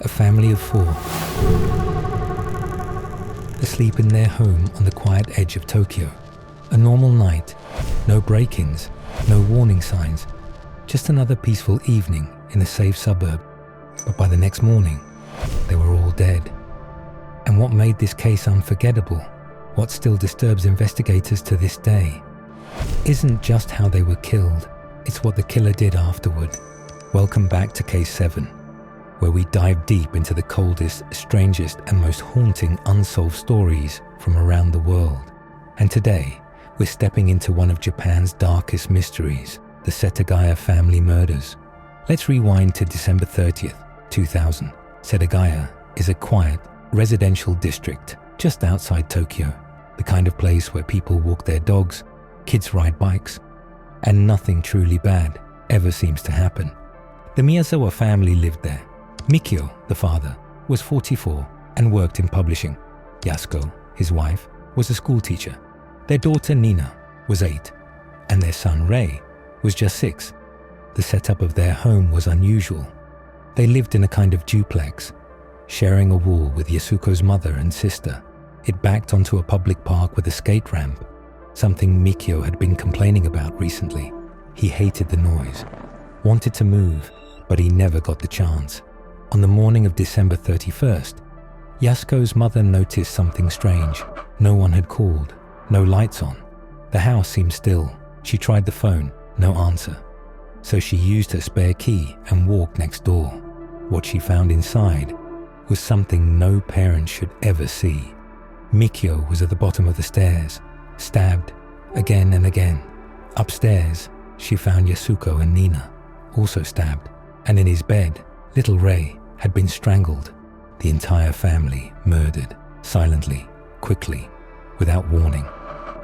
A family of 4, asleep in their home on the quiet edge of Tokyo. A normal night, no break-ins, no warning signs, just another peaceful evening in a safe suburb. But by the next morning, they were all dead. And what made this case unforgettable, what still disturbs investigators to this day, isn't just how they were killed, it's what the killer did afterward. Welcome back to Case 7, where we dive deep into the coldest, strangest, and most haunting unsolved stories from around the world. And today, we're stepping into one of Japan's darkest mysteries, the Setagaya family murders. Let's rewind to December 30th, 2000. Setagaya is a quiet, residential district just outside Tokyo, the kind of place where people walk their dogs, kids ride bikes, and nothing truly bad ever seems to happen. The Miyazawa family lived there. Mikio, the father, was 44 and worked in publishing. Yasuko, his wife, was a schoolteacher. Their daughter Nina was 8, and their son Rei was just 6. The setup of their home was unusual. They lived in a kind of duplex, sharing a wall with Yasuko's mother and sister. It backed onto a public park with a skate ramp, something Mikio had been complaining about recently. He hated the noise, wanted to move, but he never got the chance. On the morning of December 31st, Yasuko's mother noticed something strange. No one had called, no lights on. The house seemed still. She tried the phone, no answer. So she used her spare key and walked next door. What she found inside was something no parent should ever see. Mikio was at the bottom of the stairs, stabbed again and again. Upstairs, she found Yasuko and Nina, also stabbed. And in his bed, little Rei had been strangled. The entire family murdered, silently, quickly, without warning.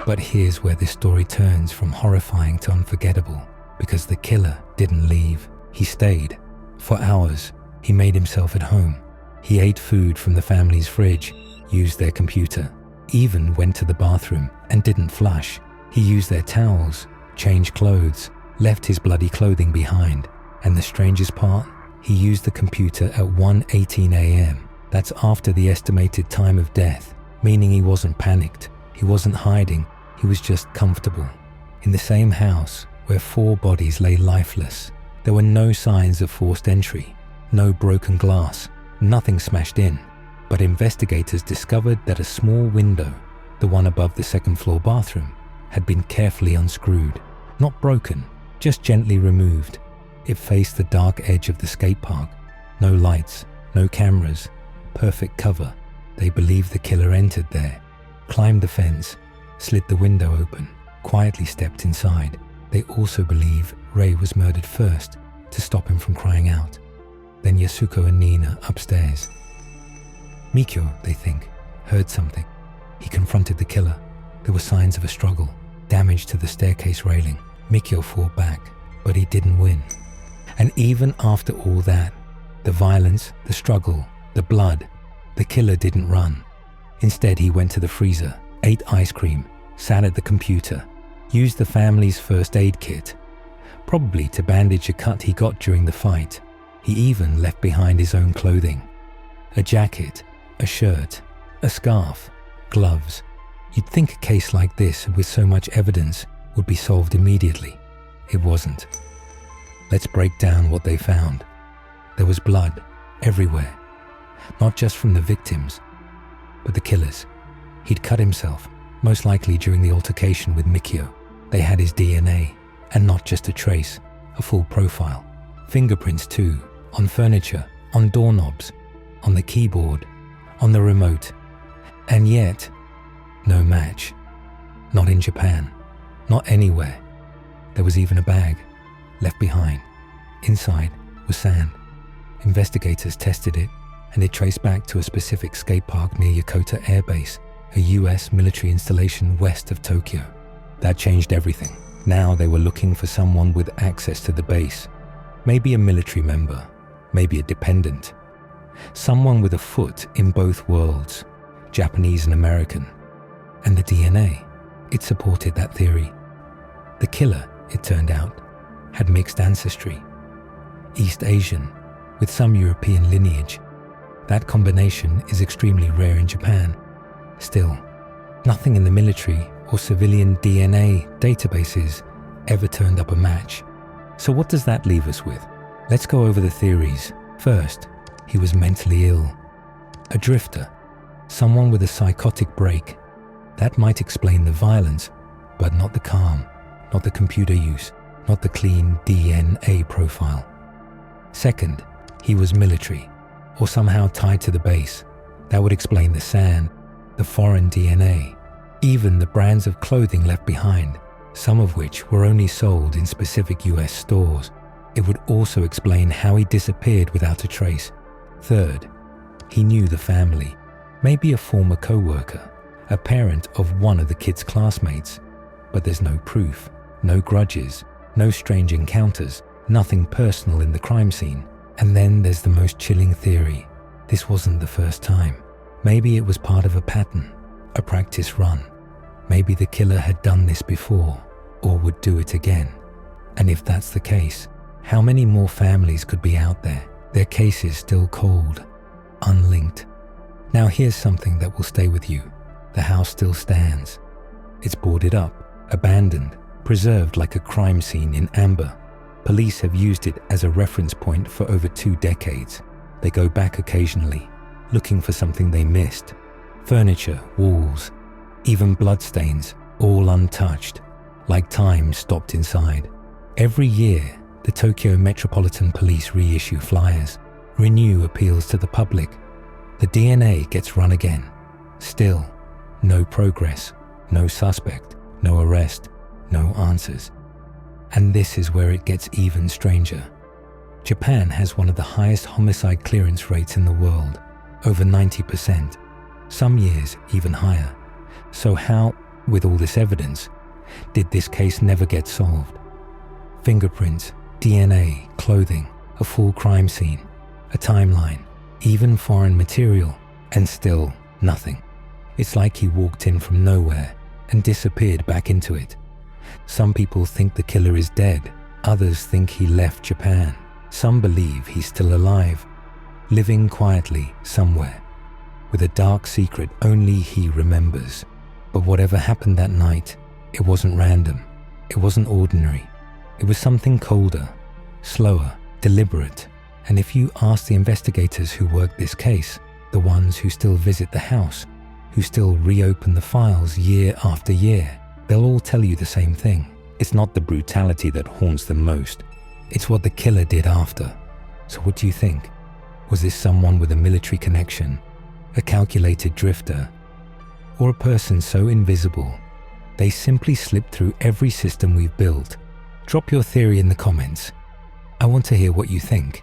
But here's where this story turns from horrifying to unforgettable, because the killer didn't leave. He stayed. For hours, he made himself at home. He ate food from the family's fridge, used their computer, even went to the bathroom and didn't flush. He used their towels, changed clothes, left his bloody clothing behind. And the strangest part, he used the computer at 1:18 a.m. That's after the estimated time of death, meaning he wasn't panicked, he wasn't hiding, he was just comfortable. In the same house where 4 bodies lay lifeless, there were no signs of forced entry, no broken glass, nothing smashed in. But investigators discovered that a small window, the one above the second-floor bathroom, had been carefully unscrewed. Not broken, just gently removed. It faced the dark edge of the skate park. No lights, no cameras, perfect cover. They believed the killer entered there, climbed the fence, slid the window open, quietly stepped inside. They also believe Rei was murdered first to stop him from crying out. Then Yasuko and Nina upstairs. Mikio, they think, heard something. He confronted the killer. There were signs of a struggle, damage to the staircase railing. Mikio fought back, but he didn't win. And even after all that, the violence, the struggle, the blood, the killer didn't run. Instead, he went to the freezer, ate ice cream, sat at the computer, used the family's first aid kit, probably to bandage a cut he got during the fight. He even left behind his own clothing. A jacket, a shirt, a scarf, gloves. You'd think a case like this, with so much evidence, would be solved immediately. It wasn't. Let's break down what they found. There was blood everywhere, not just from the victims, but the killers. He'd cut himself, most likely during the altercation with Mikio. They had his DNA, and not just a trace, a full profile. Fingerprints too, on furniture, on doorknobs, on the keyboard, on the remote. And yet, no match. Not in Japan, not anywhere. There was even a bag left behind. Inside was sand. Investigators tested it, and it traced back to a specific skate park near Yokota Air Base, a US military installation west of Tokyo. That changed everything. Now they were looking for someone with access to the base. Maybe a military member, maybe a dependent. Someone with a foot in both worlds, Japanese and American. And the DNA, it supported that theory. The killer, it turned out, had mixed ancestry. East Asian, with some European lineage, That combination is extremely rare in Japan. Still, nothing in the military or civilian DNA databases ever turned up a match. So what does that leave us with? Let's go over the theories. First, he was mentally ill. A drifter, someone with a psychotic break. That might explain the violence, but not the calm, not the computer use, not the clean DNA profile. Second, he was military, or somehow tied to the base. That would explain the sand, the foreign DNA, even the brands of clothing left behind, some of which were only sold in specific US stores. It would also explain how he disappeared without a trace. Third, he knew the family, maybe a former co-worker, a parent of one of the kids' classmates, but there's no proof, no grudges, no strange encounters, nothing personal in the crime scene. And then there's the most chilling theory. This wasn't the first time. Maybe it was part of a pattern, a practice run. Maybe the killer had done this before, or would do it again. And if that's the case, how many more families could be out there, their cases still cold, unlinked? Now here's something that will stay with you. The house still stands. It's boarded up, abandoned, preserved like a crime scene in amber. Police have used it as a reference point for over 2 decades. They go back occasionally, looking for something they missed. Furniture, walls, even bloodstains, all untouched, like time stopped inside. Every year, the Tokyo Metropolitan Police reissue flyers, renew appeals to the public. The DNA gets run again. Still, no progress, no suspect, no arrest, no answers. And this is where it gets even stranger. Japan has one of the highest homicide clearance rates in the world, over 90%, some years even higher. So how, with all this evidence, did this case never get solved? Fingerprints, DNA, clothing, a full crime scene, a timeline, even foreign material, and still nothing. It's like he walked in from nowhere and disappeared back into it. Some people think the killer is dead. Others think he left Japan. Some believe he's still alive, living quietly somewhere, with a dark secret only he remembers. But whatever happened that night, it wasn't random. It wasn't ordinary. It was something colder, slower, deliberate. And if you ask the investigators who worked this case, the ones who still visit the house, who still reopen the files year after year, they'll all tell you the same thing. It's not the brutality that haunts them most. It's what the killer did after. So what do you think? Was this someone with a military connection, a calculated drifter, or a person so invisible they simply slipped through every system we've built? Drop your theory in the comments. I want to hear what you think.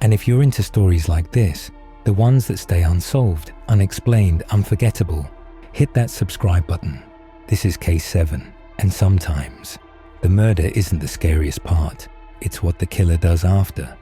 And if you're into stories like this, the ones that stay unsolved, unexplained, unforgettable, hit that subscribe button. This is Case 7, and sometimes the murder isn't the scariest part. It's what the killer does after.